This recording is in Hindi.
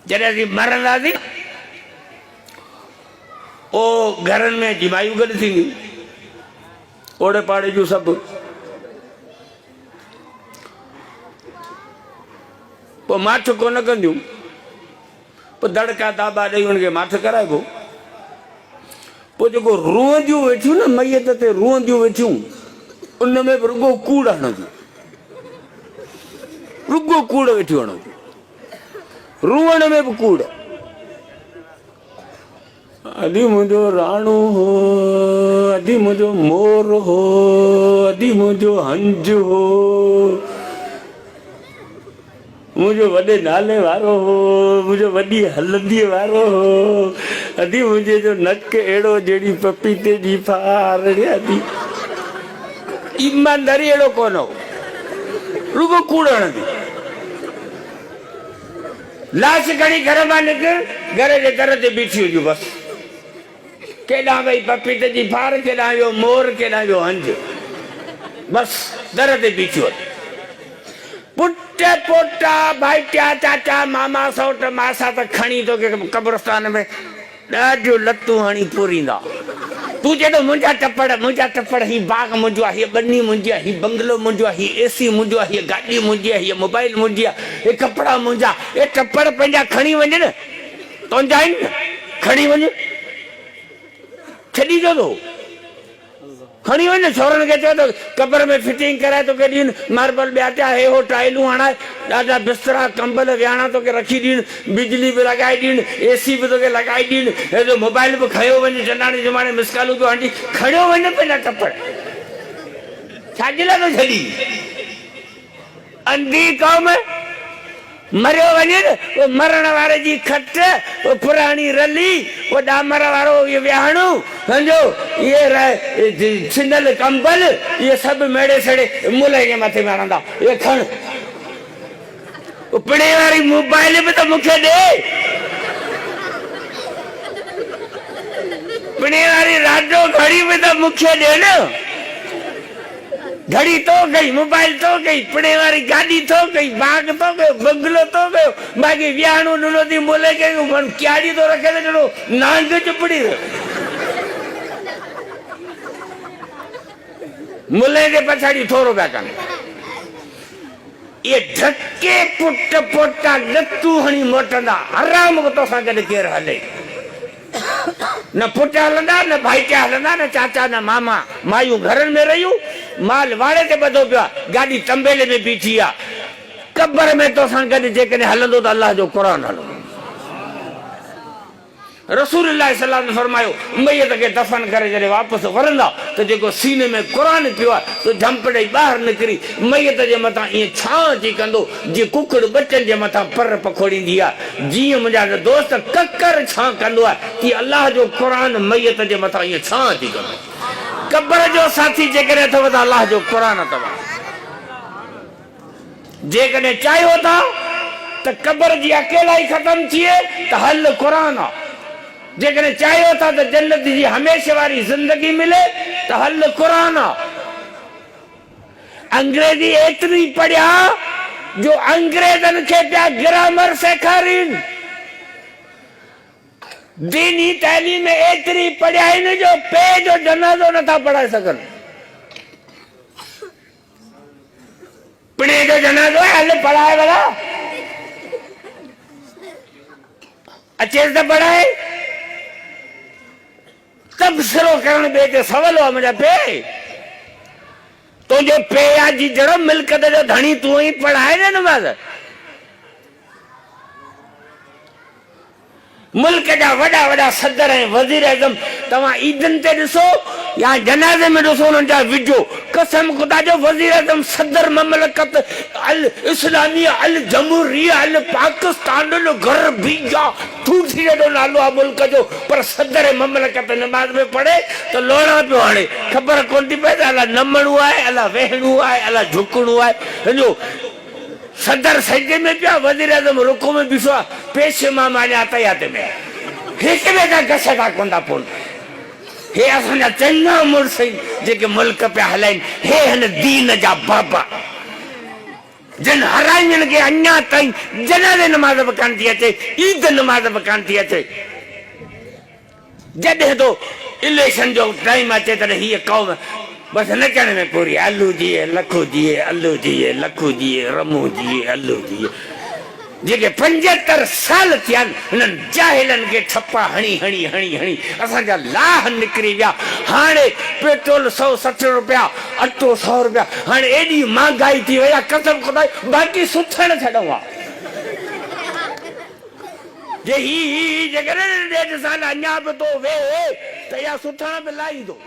जॾहिं असीं मरंदासीं ओ घरनि में जिमायूं गॾु थींदियूं, ओड़े पाड़े जूं सभु। पोइ माठ कोन कंदियूं, पोइ दड़का दाबा ॾेई हुनखे माठ कराइबो। पोइ जेको रूअंदियूं वेठियूं न मैयत ते रूअंदियूं वेठियूं, उन में बि रुगो कूड़ हणंदियूं, रुगो कूड़ वेठियूं हणंदियूं, रूअण में बि कूड़। अधी मुंहिंजो राणो हो, अधी मुंहिंजो मोर हो, अधी मुंहिंजो हंज हो, मुंहिंजो वॾे नाले वारो हो, मुंहिंजो वॾी हलंदीअ वारो हो, अधी मुंहिंजे जो नक अहिड़ो जहिड़ी पपीते जी फार। अधी ईमानदारी अहिड़ो कोन हो, रुगो कूड़ हणंदी। लाश खणी घर मां निकिर, घर जे दर ते बीठी हुजूं बसि। केॾां वई पपीते जी फार, केॾां वियो मोर, केॾां वियो हंज, बसि दर ते बीठियूं। पुट पोटा भाइटिया चाचा मामा सौट मासा त खणी तोखे कब्रस्तान में ॾाढियूं लतूं हणी पूरींदा। तूं चए थो मुंहिंजा टपड़, हीउ बाग मुंहिंजो आहे, हीअ ॿनी मुंहिंजी आहे, हीउ बंगलो मुंहिंजो आहे, हीअ एसी मुंहिंजो आहे, हीअ गाॾी मुंहिंजी आहे, हीअ मोबाइल मुंहिंजी आहे, हे कपिड़ा मुंहिंजा। हे टपड़ पंहिंजा खणी वञ न, तुंहिंजा आहिनि न, खणी वञ, छॾी छो थो? खणी वञ। छोरनि खे चयो त कबर में फिटिंग कराए तोखे ॾीन, मार्बल ॿिया हे हो टाइलूं हणाए, ॾाढा बिस्तरा कंबल विहाणा तोखे रखी ॾीन, बिजली बि लॻाए ॾीन, एसी बि तोखे लॻाए ॾीन, हेॾो मोबाइल बि खयो वञ, चंडाणे जुमाणे मिसकालूं पियो हंडी, खणियो वञ पंहिंजा टपड़। छाजे लाइ थो छॾी? अंधी कौम मरियो वञे न, वो मरण वारे जी खट, वो पुराणी रली, वो डामर वारो ये विहाणो, समझो ये छिनल कंबल, ये सब मेड़े सड़े मुले के मथे में हणंदा। ये खण वो पिणे वारी मोबाइल भी तो मुखे दे, पिणे वारी राडो घड़ी भी तो मुखे दे न। घड़ी तो गई, मोबाइल तो गई, पिणे वारी गाड़ी तो गई, बाग तो गयो, बंगलो तो गयो, बाकी विहाणो नुनो थी मुले के मन क्याड़ी तो रखे तो नांग चपड़ी मुले के पछाड़ी थोरो पिया कनि। ये ढके पुट पोटा लतू हणी मोटंदा, आराम को तो सां गॾु केरु हले। न पुट हलंदा, न भाइटिया हलंदा, न चाचा, न मामा। मायूं घरनि में रहियूं, माल वाड़े ते ॿधो पियो आहे, गाॾी तंबेले में बीठी आहे। कबर में तोसां गॾु जेकॾहिं हलंदो त अलाह जो क़ुरान हलंदो। रसूलुल्लाह सल्लल्लाहु अलैहि वसल्लम फरमायो, मैयत खे दफ़न करे जॾहिं वापसि वरंदा त जेको सीने में क़ुरान पियो आहे त झंप ॾेई ॿाहिरि निकिरी मैयत जे मथां ईअं छां अची कंदो जीअं कुकड़ बचनि जे मथां पर पखोड़ींदी आहे, जीअं मुंहिंजा दोस्त ककर छां कंदो आहे, तीअं अलाह जो क़ुरान मैयत जे मथां ईअं छां अची कंदो। कबर जो साथी जेकॾहिं अथव त अलाह जो क़ुरान अथव। जेकॾहिं चाहियो था त कबर जी अकेलाई ख़तम थिए त हल क़ुरान आहे। जेकॾहिं चाहियो था त जन्नत जी हमेशा वारी ज़िंदगी मिले त हल क़ुरान आहे। अंग्रेजी एतिरी पढ़िया जो अंग्रेज़नि खे पिया ग्रामर सेखारीनि। दीनी तालीम एतिरी पढ़िया आहिनि जो पे जो जनाज़ो नथा पढ़ाए सघनि। पिणे जो जनाज़ो आहे, हल पढ़ाए भला, अचेसि त पढ़ाए। तबसरो करण ॿिए ते सवलो आहे मुंहिंजा पे। तुंहिंजो पे आहे जी जड़ो मिल्कत जो धणी तूं ई पढ़ाए न नमाज़। मुल्क जा वॾा वॾा सदर ऐं वज़ीर आज़म तव्हां ईदनि ते ॾिसो या जनाज़े में ॾिसो उन्हनि जा विझो, कसम ख़ुदा जो वज़ीर आज़म सदर ममलकत अल इस्लामिया अल जमहूरिया अल पाकिस्तान अल गरबिया थूथी जो नालो आहे मुल्क जो, पर सदर ममलकत नमाज़ में पढ़े त लोड़ा पियो हाणे ख़बर कोन थी पए त अलाह नमणो आहे, अलाह वेहणो आहे, अलाह झुकणो आहे। सम्झो सदर सजदे में पिया, वज़ीर आज़म रुको में बीठो आहे, पेश इमाम अञा हयात में हिक ॿिए खां घसंदा कोन था पवनि। हे असांजा चङा मुड़ुस जेके मुल्क पिया हलाइनि, हे हिन दीन जा बाबा जिन हराइनि खे अञा ताईं जनाज़े नमाज़ बि कान थी अचे, ईद नमाज़ बि कान थी अचे। जॾहिं तो इलेक्शन जो टाइम अचे तॾहिं हीअ क़ौम बसि नचण में पूरी, अल्लू जीए लखू जीए, अल्लू जीए लखू जीए, रमू जीए अल्लू जीए। जेके 75 साल थिया आहिनि हुननि जाहिलनि खे ठप्पा हणी हणी हणी हणी असांजा लाह निकिरी विया। हाणे पेट्रोल 160 रुपया, अटो 100 रुपया, हाणे एॾी महांगाई थी वई आहे, कसम खुदा बाक़ी सुथण छॾूं आहे। जे ही जेकर 1.5 साल अञा बि तो वेह त इहा सुथण बि लाहींदो।